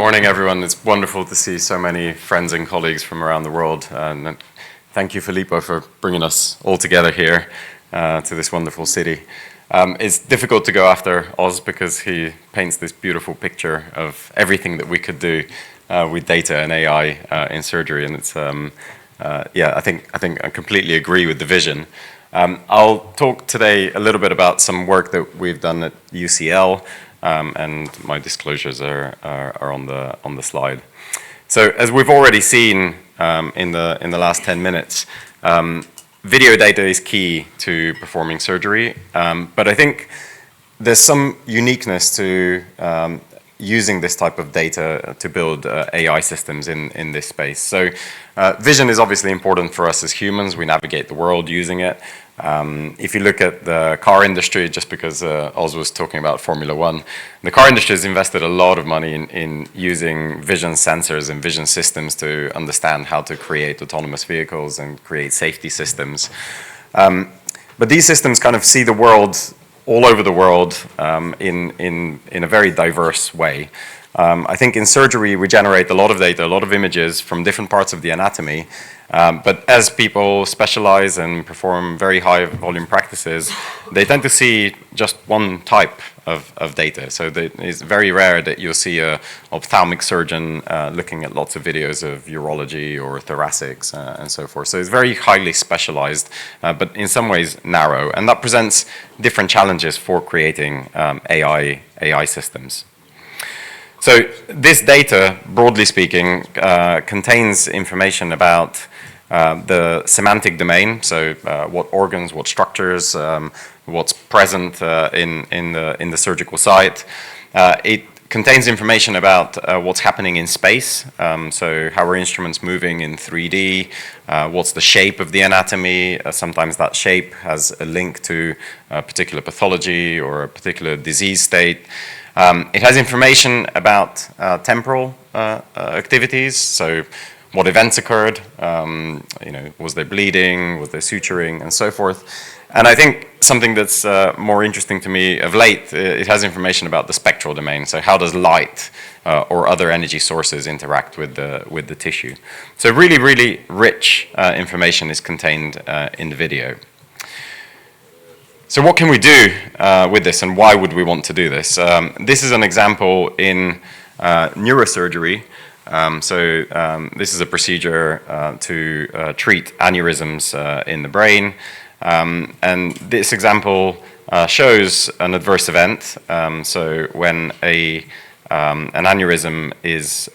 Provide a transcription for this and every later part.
morning, everyone. It's wonderful to see so many friends and colleagues from around the world. And thank you, Filippo, for bringing us all together here to this wonderful city. It's difficult to go after Oz because he paints this beautiful picture of everything that we could do with data and AI in surgery. And it's, I think I completely agree with the vision. I'll talk today a little bit about some work that we've done at UCL. And my disclosures are on the slide. So as we've already seen in the last 10 minutes, video data is key to performing surgery. But I think there's some uniqueness to using this type of data to build AI systems in this space. So vision is obviously important for us as humans. We navigate the world using it. If you look at the car industry, just because Oz was talking about Formula One, the car industry has invested a lot of money in using vision sensors and vision systems to understand how to create autonomous vehicles and create safety systems. But these systems kind of see the world all over the world in a very diverse way. I think in surgery we generate a lot of data, a lot of images from different parts of the anatomy. But as people specialize and perform very high volume practices, they tend to see just one type of data. So it's very rare that you'll see an ophthalmic surgeon looking at lots of videos of urology or thoracics and so forth. So it's very highly specialized, but in some ways narrow. And that presents different challenges for creating AI systems. So this data, broadly speaking, contains information about the semantic domain, so what organs, what structures, what's present in the surgical site. It contains information about what's happening in space, so how are instruments moving in 3D, what's the shape of the anatomy. Sometimes that shape has a link to a particular pathology or a particular disease state. It has information about temporal activities, so what events occurred, was there bleeding, was there suturing, and so forth. And I think something that's more interesting to me of late, it has information about the spectral domain, so how does light or other energy sources interact with the tissue. So really, really rich information is contained in the video. So what can we do with this, and why would we want to do this? This is an example in neurosurgery. This is a procedure to treat aneurysms in the brain. And this example shows an adverse event. So when an aneurysm is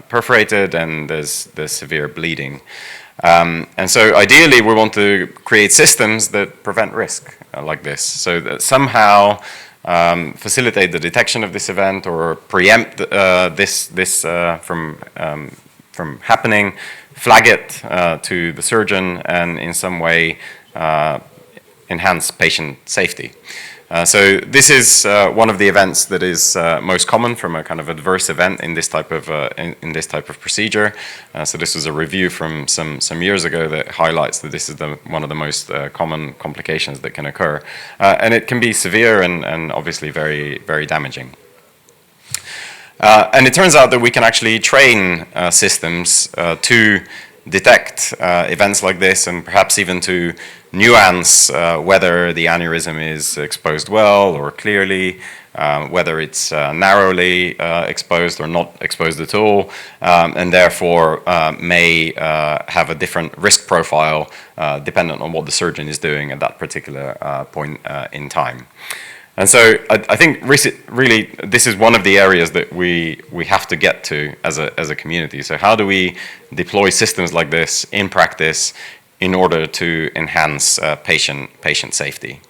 perforated and there's severe bleeding. And so ideally we want to create systems that prevent risk like this, so that somehow facilitate the detection of this event or preempt this from happening, flag it to the surgeon, and in some way enhance patient safety. So this is one of the events that is most common from a kind of adverse event in this type of procedure. So this was a review from some years ago that highlights that this is one of the most common complications that can occur, and it can be severe and obviously very, very damaging. And it turns out that we can actually train systems to detect events like this, and perhaps even to nuance whether the aneurysm is exposed well or clearly, whether it's narrowly exposed or not exposed at all, and therefore may have a different risk profile dependent on what the surgeon is doing at that particular point in time. And so I think really this is one of the areas that we have to get to as a community. So how do we deploy systems like this in practice in order to enhance patient safety?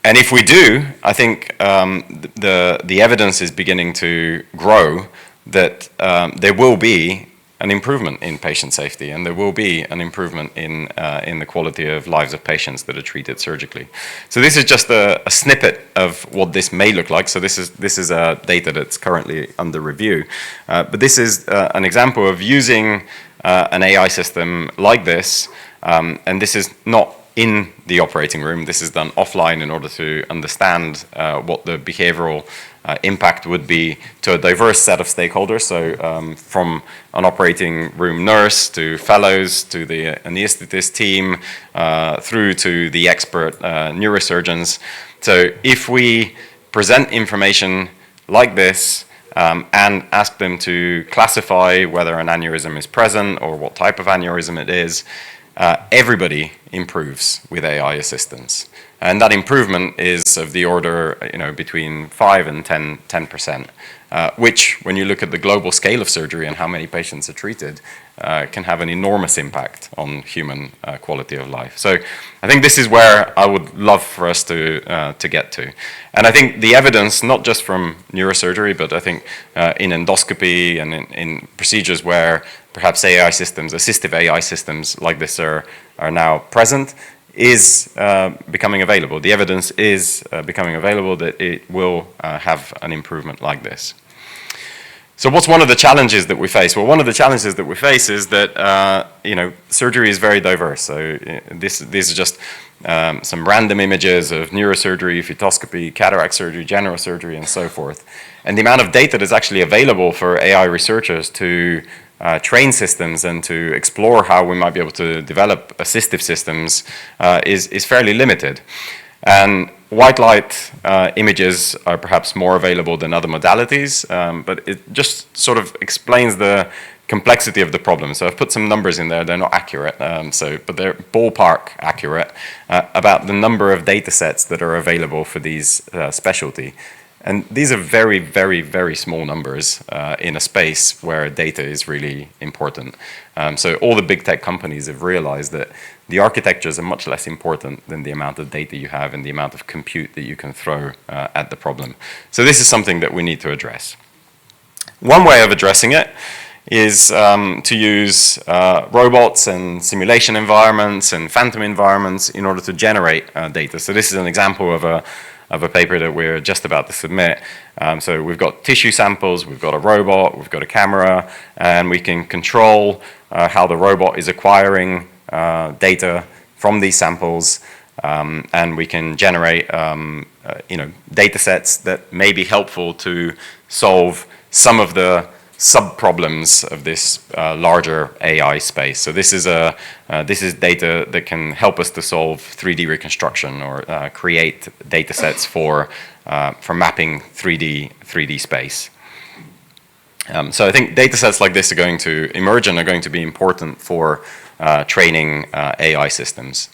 And if we do, I think the evidence is beginning to grow that there will be an improvement in patient safety, and there will be an improvement in the quality of lives of patients that are treated surgically. So this is just a snippet of what this may look like. So this is data that's currently under review, but this is an example of using an AI system like this And this is not in the operating room. This is done offline in order to understand what the behavioral impact would be to a diverse set of stakeholders. So from an operating room nurse to fellows to the anesthetist team through to the expert neurosurgeons. So if we present information like this and ask them to classify whether an aneurysm is present or what type of aneurysm it is, everybody improves with AI assistance. And that improvement is of the order, between 5 and 10%, which, when you look at the global scale of surgery and how many patients are treated, can have an enormous impact on human quality of life. So I think this is where I would love for us to get to. And I think the evidence, not just from neurosurgery, but I think in endoscopy and in procedures where perhaps AI systems, assistive AI systems like this are now present, is becoming available. The evidence is becoming available that it will have an improvement like this. So what's one of the challenges that we face? Well, one of the challenges that we face is that surgery is very diverse. So these are just some random images of neurosurgery, fetoscopy, cataract surgery, general surgery, and so forth. And the amount of data that's actually available for AI researchers to train systems and to explore how we might be able to develop assistive systems is fairly limited. And white light images are perhaps more available than other modalities, but it just sort of explains the complexity of the problem. So I've put some numbers in there. They're not accurate, but they're ballpark accurate about the number of data sets that are available for these specialty. And these are very, very, very small numbers in a space where data is really important. So all the big tech companies have realized that the architectures are much less important than the amount of data you have and the amount of compute that you can throw at the problem. So this is something that we need to address. One way of addressing it is to use robots and simulation environments and phantom environments in order to generate data. So this is an example of a paper that we're just about to submit. So we've got tissue samples, we've got a robot, we've got a camera, and we can control how the robot is acquiring data from these samples, and we can generate data sets that may be helpful to solve some of the sub-problems of this larger AI space. So this is data that can help us to solve 3D reconstruction or create data sets for mapping 3D space. So I think data sets like this are going to emerge and are going to be important for training AI systems.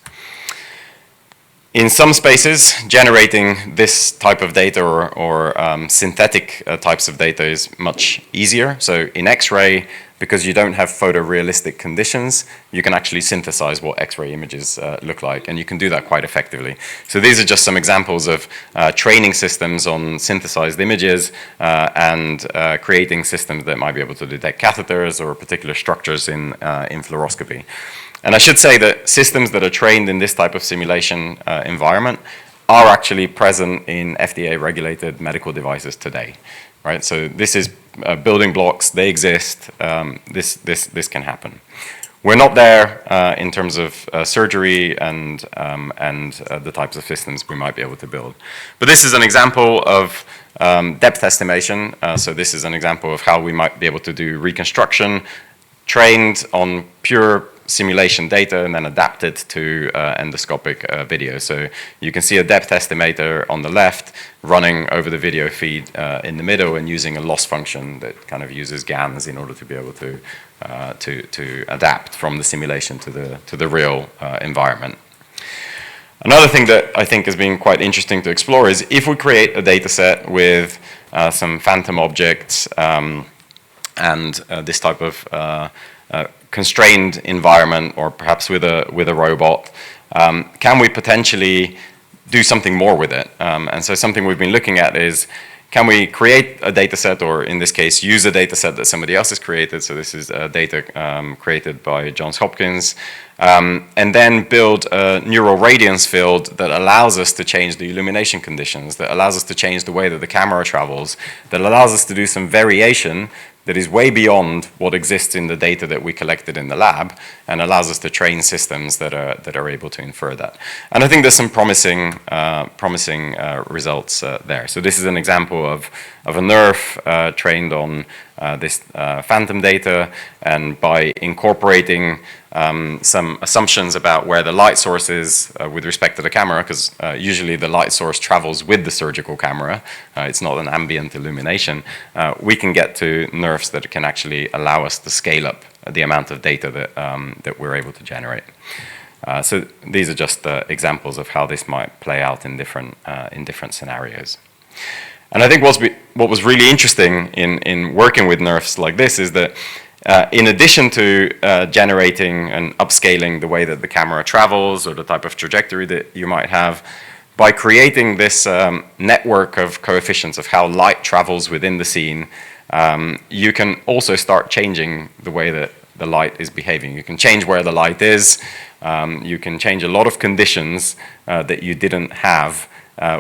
In some spaces, generating this type of data or synthetic types of data is much easier. So in X-ray, because you don't have photorealistic conditions, you can actually synthesize what X-ray images look like, and you can do that quite effectively. So these are just some examples of training systems on synthesized images and creating systems that might be able to detect catheters or particular structures in fluoroscopy. And I should say that systems that are trained in this type of simulation environment are actually present in FDA-regulated medical devices today, right? So this is building blocks. They exist. This can happen. We're not there in terms of surgery and the types of systems we might be able to build. But this is an example of depth estimation. So this is an example of how we might be able to do reconstruction trained on pure simulation data and then adapted to endoscopic video. So you can see a depth estimator on the left running over the video feed in the middle and using a loss function that kind of uses GANs in order to be able to adapt from the simulation to the real environment. Another thing that I think has been quite interesting to explore is if we create a data set with some phantom objects and this type of constrained environment, or perhaps with a robot, can we potentially do something more with it? And so something we've been looking at is, can we create a data set, or in this case, use a data set that somebody else has created? So this is data created by Johns Hopkins, and then build a neural radiance field that allows us to change the illumination conditions, that allows us to change the way that the camera travels, that allows us to do some variation that is way beyond what exists in the data that we collected in the lab, and allows us to train systems that are able to infer that. And I think there's some promising results there. So this is an example of a nerf trained on this phantom data, and by incorporating some assumptions about where the light source is with respect to the camera, because usually the light source travels with the surgical camera. It's not an ambient illumination. We can get to nerfs that can actually allow us to scale up the amount of data that we're able to generate. So these are just examples of how this might play out in different scenarios. And I think what was really interesting in working with nerfs like this is that in addition to generating and upscaling the way that the camera travels or the type of trajectory that you might have, by creating this network of coefficients of how light travels within the scene, you can also start changing the way that the light is behaving. You can change where the light is. You can change a lot of conditions that you didn't have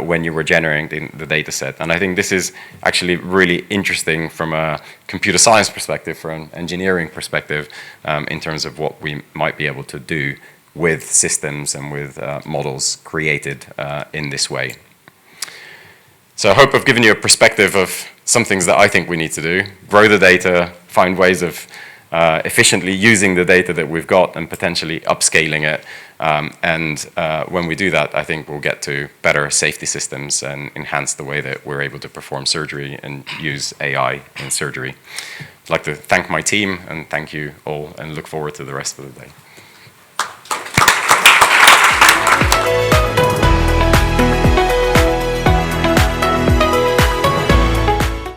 when you were generating the data set. And I think this is actually really interesting from a computer science perspective, from an engineering perspective, in terms of what we might be able to do with systems and with models created in this way. So I hope I've given you a perspective of some things that I think we need to do: grow the data, find ways of efficiently using the data that we've got and potentially upscaling it. When we do that, I think we'll get to better safety systems and enhance the way that we're able to perform surgery and use AI in surgery. I'd like to thank my team and thank you all, and look forward to the rest of the day.